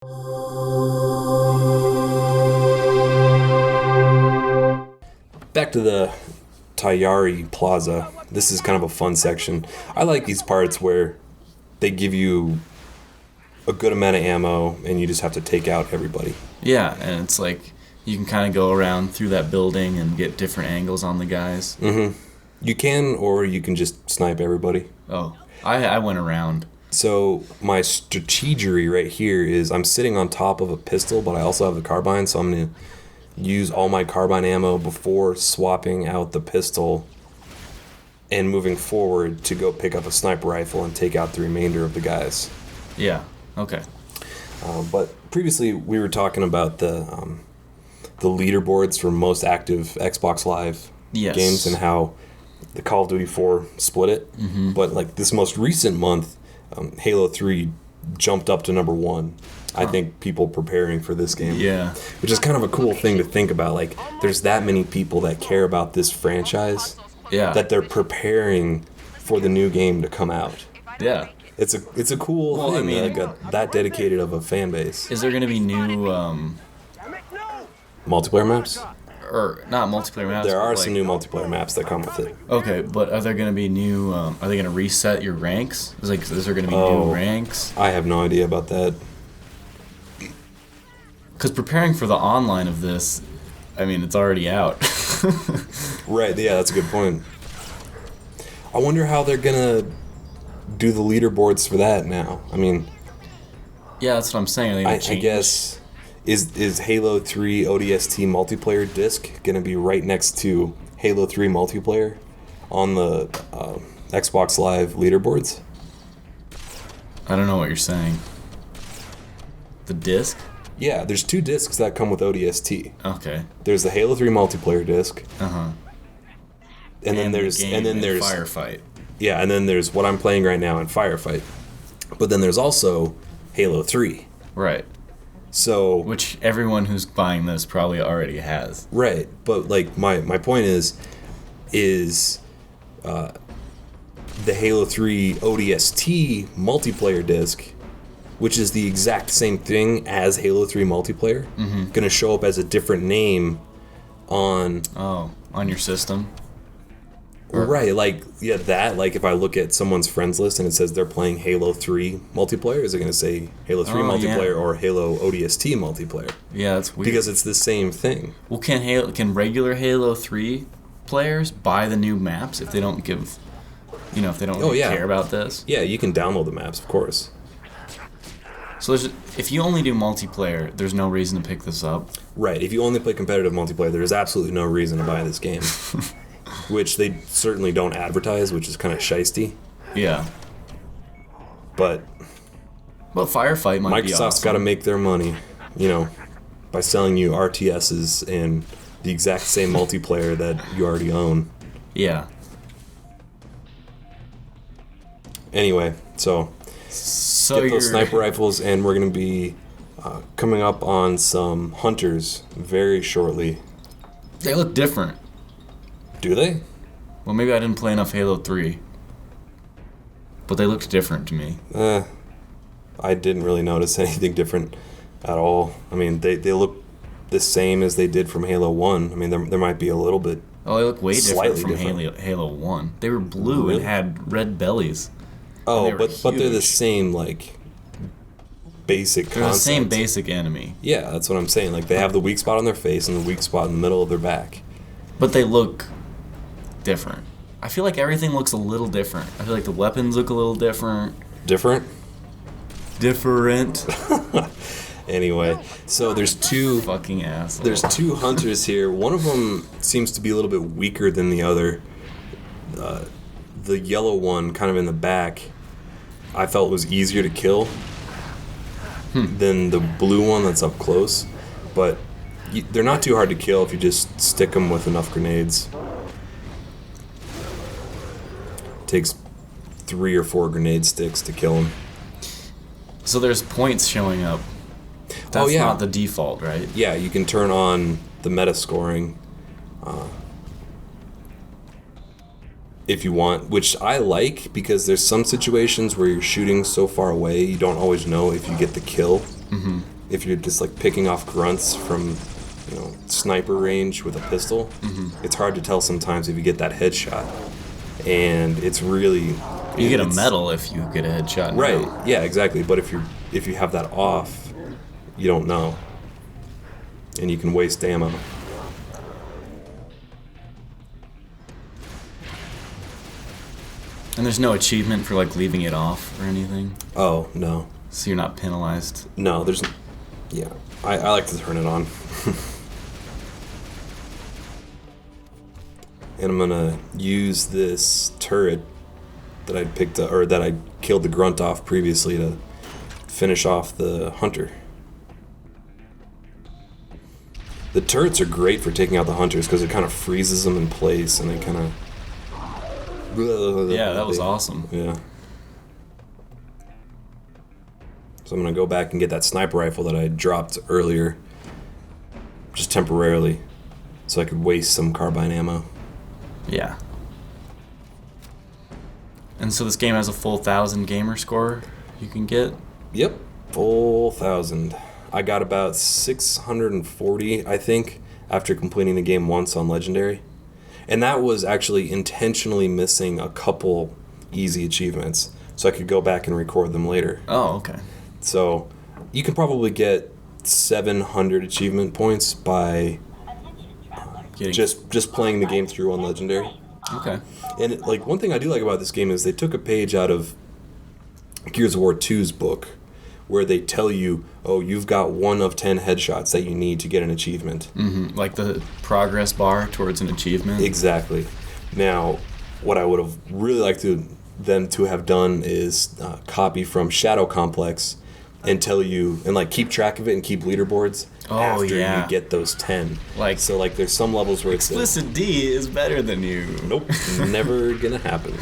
Back to the Tayari Plaza. This is kind of a fun section. I like these parts where they give you a good amount of ammo and you just have to take out everybody. Yeah, and it's like you can kind of go around through that building and get different angles on the guys. Mm-hmm. You can, or you can just snipe everybody. Oh, I went around. So my strategery right here is I'm sitting on top of a pistol, but I also have the carbine, so I'm going to use all my carbine ammo before swapping out the pistol and moving forward to go pick up a sniper rifle and take out the remainder of the guys. Yeah, okay. But previously we were talking about the leaderboards for most active Xbox Live games and how the Call of Duty 4 split it. Mm-hmm. But like this most recent month, Halo 3 jumped up to number 1. I think people preparing for this game. Yeah. Which is kind of a cool thing to think about. Like, there's that many people that care about this franchise that they're preparing for the new game to come out. Yeah. It's a cool thing. I mean, that dedicated of a fan base. Is there going to be new multiplayer maps? Or not multiplayer maps? There are some new multiplayer maps that come with it. Okay, but are there going to be new? Are they going to reset your ranks? Is there going to be new ranks? I have no idea about that. Because preparing for the online of this, I mean, it's already out. Right, yeah, that's a good point. I wonder how they're gonna do the leaderboards for that now. I mean... Yeah, that's what I'm saying. I guess... Is Halo 3 ODST multiplayer disc gonna be right next to Halo 3 multiplayer on the Xbox Live leaderboards? I don't know what you're saying. The disc? Yeah, there's 2 discs that come with ODST. Okay. There's the Halo 3 multiplayer disc. Uh-huh. And then there's Firefight. Yeah, and then there's what I'm playing right now in Firefight. But then there's also Halo 3. Right. So which everyone who's buying this probably already has. Right. But like my point is the Halo 3 ODST multiplayer disc, which is the exact same thing as Halo 3 multiplayer, going to show up as a different name on... Oh, on your system? Right, like, yeah, that, like, if I look at someone's friends list and it says they're playing Halo 3 multiplayer, is it going to say Halo 3 multiplayer or Halo ODST multiplayer? Yeah, that's weird. Because it's the same thing. Well, can regular Halo 3 players buy the new maps if they don't give... You know, if they don't care about this? Yeah, you can download the maps, of course. So if you only do multiplayer, there's no reason to pick this up? Right, if you only play competitive multiplayer, there's absolutely no reason to buy this game. Which they certainly don't advertise, which is kind of shiesty. Yeah. But... Well, Firefight might be awesome. Microsoft's got to make their money, you know, by selling you RTSs and the exact same multiplayer that you already own. Yeah. Anyway, so get those sniper rifles, and we're going to be coming up on some hunters very shortly. They look different. Do they? Well, maybe I didn't play enough Halo 3. But they looked different to me. I didn't really notice anything different at all. I mean, they look the same as they did from Halo 1. I mean, there might be a little bit... Oh, they look way different from Halo 1. They were blue and had red bellies. Oh, but they're the same, like, basic concept. They're the same basic enemy. Yeah, that's what I'm saying. Like, they have the weak spot on their face and the weak spot in the middle of their back. But they look different. I feel like everything looks a little different. I feel like the weapons look a little different. Different? Different. Anyway, so there's 2... Fucking asshole. There's 2 hunters here. One of them seems to be a little bit weaker than the other. The yellow one, kind of in the back, I felt was easier to kill than the blue one that's up close. But they're not too hard to kill if you just stick them with enough grenades. Takes 3 or 4 grenade sticks to kill them. So there's points showing up. That's not the default, right? Yeah, you can turn on the meta scoring if you want, which I like because there's some situations where you're shooting so far away you don't always know if you get the kill Mm-hmm. If you're just like picking off grunts from, sniper range with a pistol, it's hard to tell sometimes if you get that headshot. And it's really... You get a medal if you get a headshot. Right, yeah, exactly. But if you have that off, you don't know. And you can waste ammo. And there's no achievement for like leaving it off or anything? Oh, no. So you're not penalized? No, there's... Yeah, I like to turn it on. And I'm gonna use this turret that I picked up, or that I killed the grunt off previously, to finish off the hunter. The turrets are great for taking out the hunters because it kind of freezes them in place and they kind of... Yeah, that was awesome. Yeah. So I'm going to go back and get that sniper rifle that I dropped earlier, just temporarily, so I could waste some carbine ammo. Yeah. And so this game has a full 1,000 gamer score you can get? Yep, full 1,000. I got about 640, I think, after completing the game once on Legendary. And that was actually intentionally missing a couple easy achievements, so I could go back and record them later. Oh, okay. So you can probably get 700 achievement points by just playing the game through on Legendary. Okay. And like one thing I do like about this game is they took a page out of Gears of War 2's book, where they tell you, oh, you've got 1 of 10 headshots that you need to get an achievement. Mm-hmm. Like the progress bar towards an achievement? Exactly. Now, what I would have really liked them to have done is copy from Shadow Complex and tell you, and like keep track of it and keep leaderboards after you get those 10. So like there's some levels where Explicit D is better than you. Nope, never gonna happen.